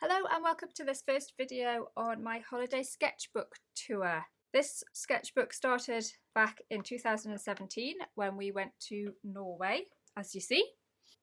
Hello and welcome to this first video on my holiday sketchbook tour. This sketchbook started back in 2017 when we went to Norway, as you see.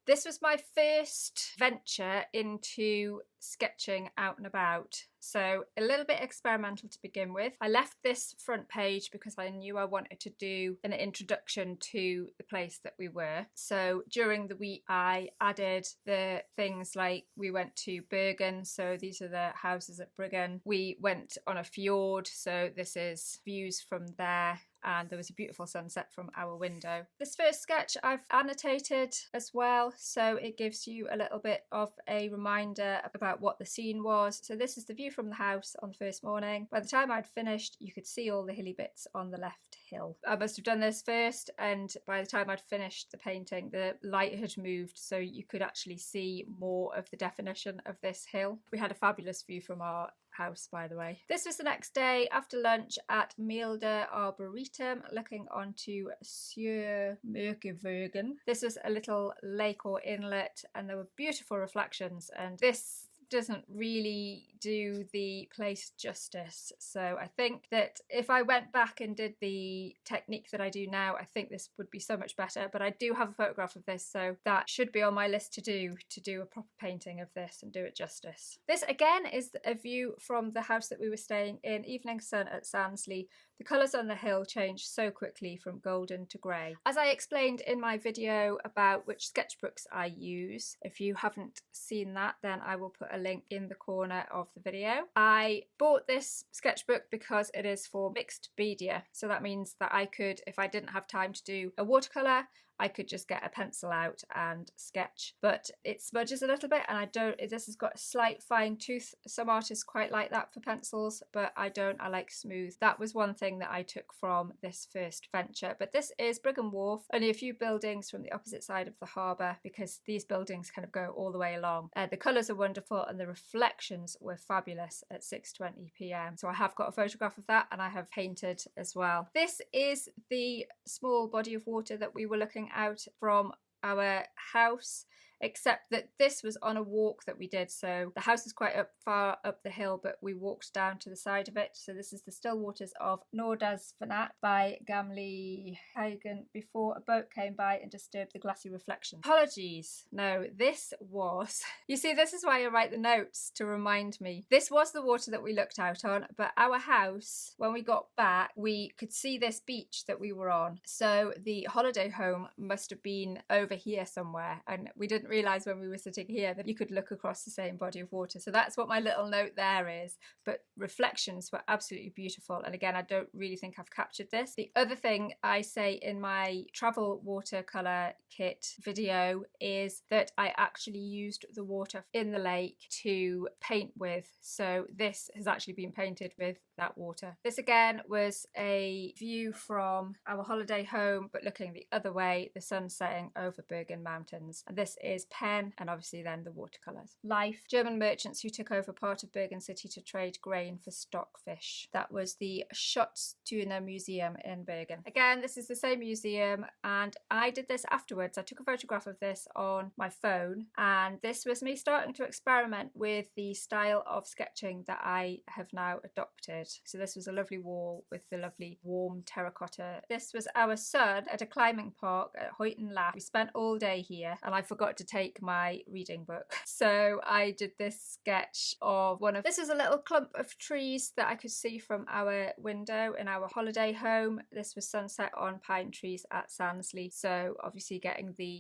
This was my first venture into sketching out and about, so a little bit experimental to begin with. I left this front page because I knew I wanted to do an introduction to the place that we were. So during the week I added the things like we went to Bergen, so these are the houses at Bryggen. We went on a fjord, so this is views from there. And there was a beautiful sunset from our window. This first sketch I've annotated as well, so it gives you a little bit of a reminder about what the scene was. So this is the view from the house on the first morning. By the time I'd finished, you could see all the hilly bits on the left hill. I must have done this first, and by the time I'd finished the painting, the light had moved, so you could actually see more of the definition of this hill. We had a fabulous view from our house, by the way. This was the next day after lunch at Mielde Arboretum, looking onto Sjømørkevågen. This was a little lake or inlet, and there were beautiful reflections, and this doesn't really do the place justice. So I think that if I went back and did the technique that I do now, I think this would be so much better. But I do have a photograph of this, so that should be on my list to do a proper painting of this and do it justice. This again is a view from the house that we were staying in. Evening sun at Sandsley. The colours on the hill changed so quickly from golden to grey. As I explained in my video about which sketchbooks I use, if you haven't seen that, then I will put a link in the corner of the video. I bought this sketchbook because it is for mixed media. So that means that I could, if I didn't have time to do a watercolour, I could just get a pencil out and sketch, but it smudges a little bit, and this has got a slight fine tooth. Some artists quite like that for pencils, but I don't. I like smooth. That was one thing that I took from this first venture. But this is Bryggen Wharf, only a few buildings from the opposite side of the harbour, because these buildings kind of go all the way along. The colours are wonderful and the reflections were fabulous at 6:20 p.m. So I have got a photograph of that, and I have painted as well. This is the small body of water that we were looking out from our house, except that this was on a walk that we did. So the house is quite far up the hill, but we walked down to the side of it. So this is the still waters of Nordagsvatnet by Gamle Hagen before a boat came by and disturbed the glassy reflection. Apologies. No, this was... You see, this is why I write the notes, to remind me. This was the water that we looked out on, but our house, when we got back, we could see this beach that we were on. So the holiday home must have been over here somewhere, and we didn't realise when we were sitting here that you could look across the same body of water. So that's what my little note there is. But reflections were absolutely beautiful, and again, I don't really think I've captured this. The other thing I say in my travel watercolour kit video is that I actually used the water in the lake to paint with, so this has actually been painted with that water. This again was a view from our holiday home, but looking the other way, the sun setting over Bergen Mountains. And this is pen, and obviously then the watercolours. Life. German merchants who took over part of Bergen City to trade grain for stockfish. That was the Schatztuna Museum in Bergen. Again, this is the same museum, and I did this afterwards. I took a photograph of this on my phone, and this was me starting to experiment with the style of sketching that I have now adopted. So this was a lovely wall with the lovely warm terracotta. This was our son at a climbing park at Hoytenlaag. We spent all day here, and I forgot to take my reading book. So I did this sketch of this is a little clump of trees that I could see from our window in our holiday home. This was sunset on pine trees at Sandsley. So obviously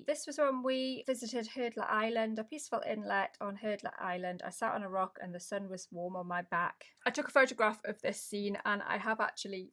this was when we visited Hurdla Island, a peaceful inlet on Hurdla Island. I sat on a rock and the sun was warm on my back. I took a photograph of this scene, and I have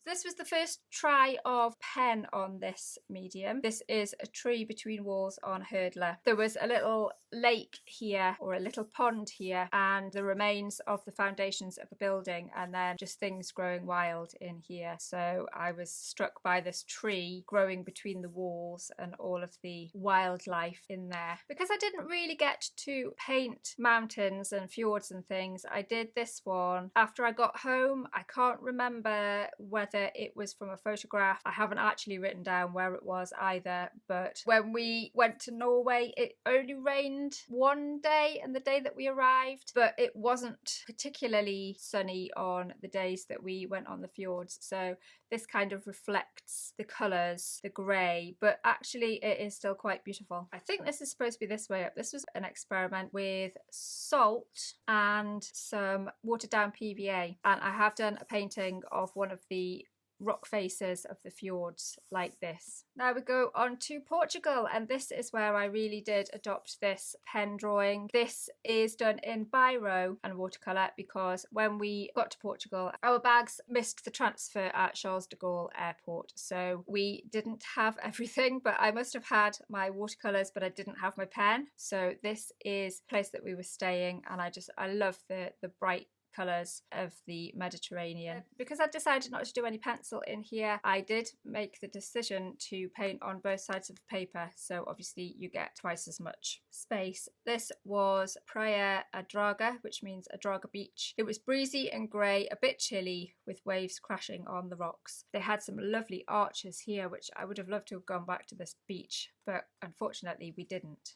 this was the first try of pen on this medium. This is a tree between walls on Hurdla. There was a little lake here, or a little pond here, and the remains of the foundations of a building, and then just things growing wild in here. So I was struck by this tree growing between the walls and all of the wildlife in there. Because I didn't really get to paint mountains and fjords and things, I did this one after I got home. I can't remember whether it was from a photograph. I haven't actually written down where it was either, but when we went to Norway, it only rained one day and the day that we arrived, but it wasn't particularly sunny on the days that we went on the fjords. So this kind of reflects the colours, the grey, but actually it is still quite beautiful. I think this is supposed to be this way up. This was an experiment with salt and some watered down PVA, and I have done a painting of one of the rock faces of the fjords like this. Now we go on to Portugal, and this is where I really did adopt this pen drawing. This is done in biro and watercolour because when we got to Portugal, our bags missed the transfer at Charles de Gaulle airport, so we didn't have everything, but I must have had my watercolours, but I didn't have my pen. So this is the place that we were staying, and I love the bright colours of the Mediterranean. Because I decided not to do any pencil in here, I did make the decision to paint on both sides of the paper, so obviously you get twice as much space. This was Praia Adraga, which means Adraga Beach. It was breezy and grey, a bit chilly, with waves crashing on the rocks. They had some lovely arches here, which I would have loved to have gone back to this beach, but unfortunately we didn't.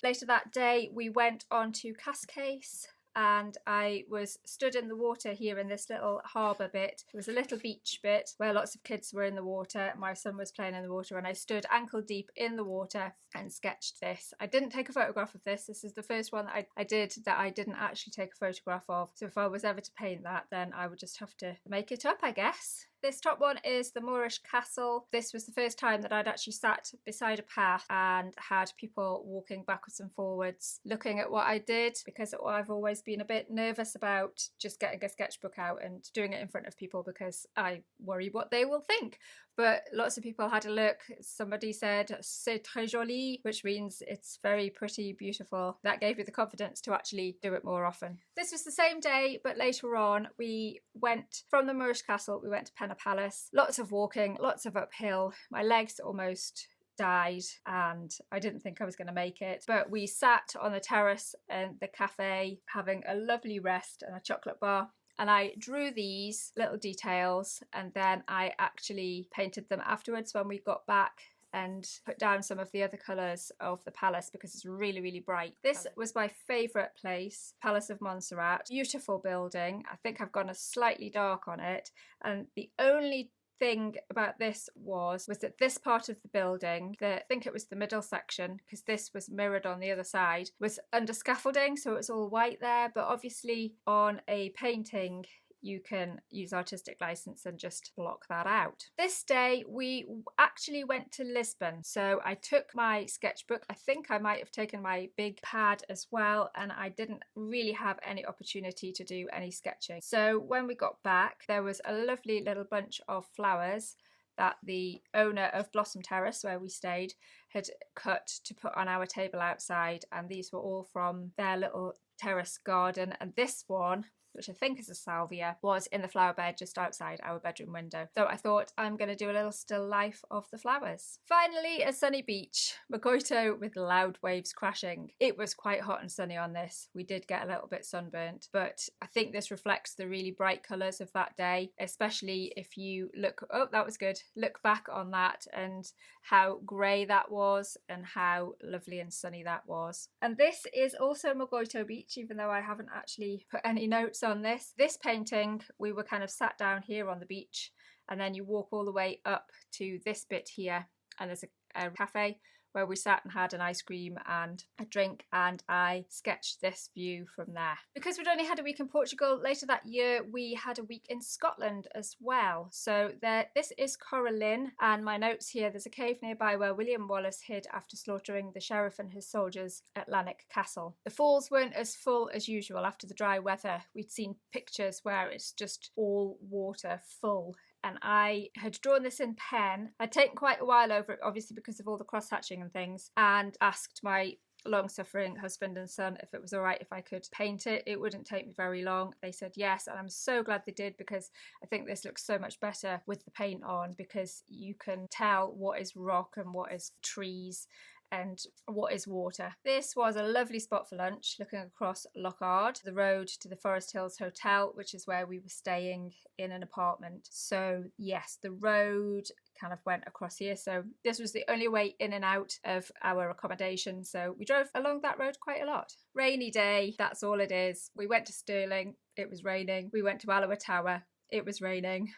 Later that day we went on to Cascais, and I was stood in the water here in this little harbour bit. It was a little beach bit where lots of kids were in the water. My son was playing in the water, and I stood ankle deep in the water and sketched this. I didn't take a photograph of this. This is the first one that I did that I didn't actually take a photograph of. So if I was ever to paint that, then I would just have to make it up, I guess. This top one is the Moorish Castle. This was the first time that I'd actually sat beside a path and had people walking backwards and forwards looking at what I did, because I've always been a bit nervous about just getting a sketchbook out and doing it in front of people because I worry what they will think. But lots of people had a look. Somebody said c'est très joli, which means it's very pretty, beautiful. That gave me the confidence to actually do it more often. This was the same day, but later on we went from the Moorish Castle, we went to Penna Palace. Lots of walking, lots of uphill. My legs almost died and I didn't think I was going to make it, but we sat on the terrace in the cafe having a lovely rest and a chocolate bar. And I drew these little details, and then I actually painted them afterwards when we got back and put down some of the other colours of the palace because it's really, really bright. This was my favourite place, Palace of Montserrat. Beautiful building. I think I've gone a slightly dark on it, and the only thing about this was that this part of the building, I think it was the middle section, because this was mirrored on the other side, was under scaffolding, so it was all white there, but obviously on a painting you can use artistic license and just block that out. This day we actually went to Lisbon, so I took my sketchbook. I think I might have taken my big pad as well, and I didn't really have any opportunity to do any sketching. So when we got back, there was a lovely little bunch of flowers that the owner of Blossom Terrace, where we stayed, had cut to put on our table outside, and these were all from their little terrace garden. And this one, which I think is a salvia, was in the flower bed just outside our bedroom window. So I thought I'm going to do a little still life of the flowers. Finally, a sunny beach, Magoito with loud waves crashing. It was quite hot and sunny on this. We did get a little bit sunburnt, but I think this reflects the really bright colours of that day, especially if you look, oh, that was good, look back on that and how grey that was and how lovely and sunny that was. And this is also Magoito Beach, even though I haven't actually put any notes on this. This painting, we were kind of sat down here on the beach, and then you walk all the way up to this bit here, and there's a cafe where we sat and had an ice cream and a drink, and I sketched this view from there. Because we'd only had a week in Portugal, later that year we had a week in Scotland as well. So this is Coralin, and my notes here, there's a cave nearby where William Wallace hid after slaughtering the sheriff and his soldiers at Lanark Castle. The falls weren't as full as usual after the dry weather. We'd seen pictures where it's just all water full, and I had drawn this in pen. I'd taken quite a while over it, obviously because of all the cross-hatching and things, and asked my long-suffering husband and son if it was all right if I could paint it. It wouldn't take me very long. They said yes, and I'm so glad they did, because I think this looks so much better with the paint on, because you can tell what is rock and what is trees, and what is water. This was a lovely spot for lunch, looking across Loch Ard, the road to the Forest Hills Hotel, which is where we were staying in an apartment. So yes, the road kind of went across here, so this was the only way in and out of our accommodation, so we drove along that road quite a lot. Rainy day, that's all it is. We went to Stirling, it was raining. We went to Alloa Tower, it was raining.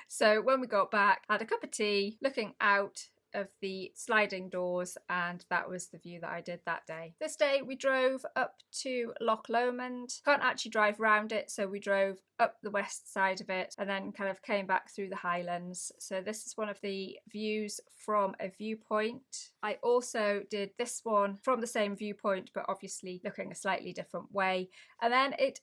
So when we got back, had a cup of tea, looking out of the sliding doors, and that was the view that I did that day. This day we drove up to Loch Lomond. Can't actually drive around it, so we drove up the west side of it and then kind of came back through the Highlands. So this is one of the views from a viewpoint. I also did this one from the same viewpoint, but obviously looking a slightly different way. And then it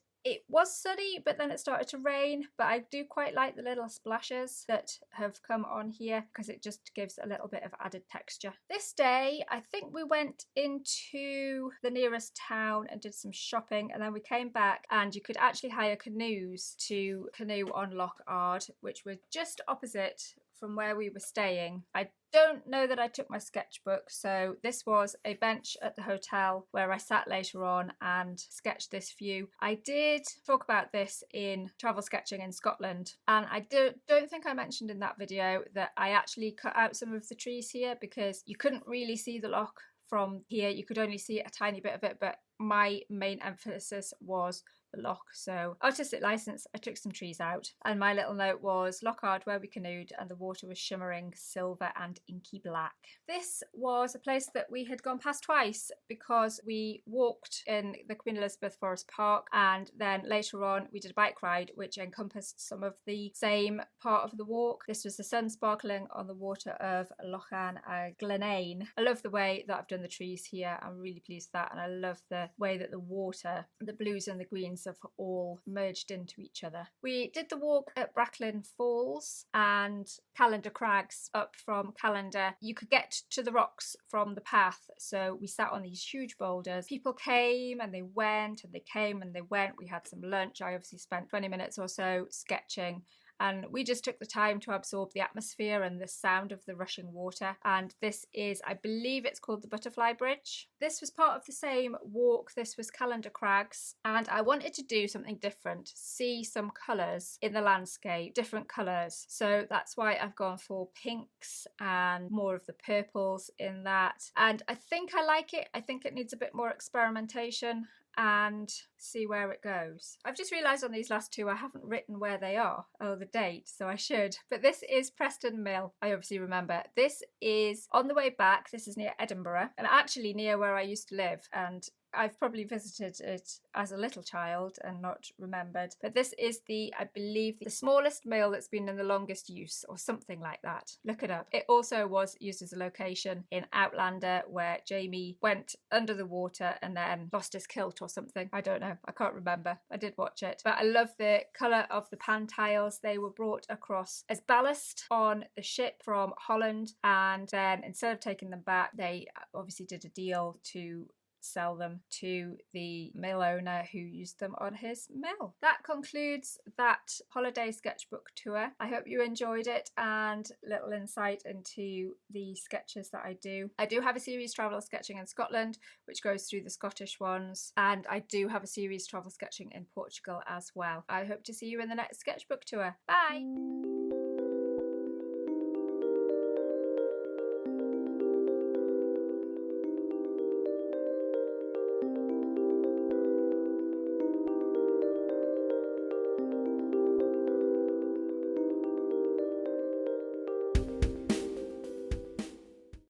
was sunny, but then it started to rain, but I do quite like the little splashes that have come on here because it just gives a little bit of added texture. This day, I think we went into the nearest town and did some shopping, and then we came back and you could actually hire canoes to canoe on Loch Ard, which were just opposite from where we were staying. I don't know that I took my sketchbook, so this was a bench at the hotel where I sat later on and sketched this view. I did talk about this in Travel Sketching in Scotland, and I don't think I mentioned in that video that I actually cut out some of the trees here because you couldn't really see the loch from here. You could only see a tiny bit of it, but my main emphasis was the loch. So artistic license, I took some trees out, and my little note was Loch Ard where we canoed and the water was shimmering silver and inky black. This was a place that we had gone past twice because we walked in the Queen Elizabeth Forest Park, and then later on we did a bike ride which encompassed some of the same part of the walk. This was the sun sparkling on the water of Lochan Glenane. I love the way that I've done the trees here. I'm really pleased with that, and I love the way that the water, the blues and the greens, have all merged into each other. We did the walk at Bracklin Falls and Callander Crags up from Callander. You could get to the rocks from the path, so we sat on these huge boulders. People came and they went, and they came and they went. We had some lunch. I obviously spent 20 minutes or so sketching, and we just took the time to absorb the atmosphere and the sound of the rushing water. And this is, I believe it's called the Butterfly Bridge. This was part of the same walk. This was Callander Crags, and I wanted to do something different, see some colours in the landscape, different colours. So that's why I've gone for pinks and more of the purples in that. And I think I like it. I think it needs a bit more experimentation and see where it goes. I've just realised on these last two I haven't written where they are, or the date, so I should. But this is Preston Mill, I obviously remember. This is on the way back. This is near Edinburgh, and actually near where I used to live, and I've probably visited it as a little child and not remembered. But this is the, I believe, the smallest mill that's been in the longest use, or something like that. Look it up. It also was used as a location in Outlander where Jamie went under the water and then lost his kilt or something. I don't know. I can't remember. I did watch it. But I love the colour of the pan tiles. They were brought across as ballast on the ship from Holland, and then instead of taking them back, they obviously did a deal to sell them to the mill owner who used them on his mill. That concludes that holiday sketchbook tour. I hope you enjoyed it, and little insight into the sketches that I do. I do have a series Travel Sketching in Scotland which goes through the Scottish ones, and I do have a series Travel Sketching in Portugal as well. I hope to see you in the next sketchbook tour. Bye!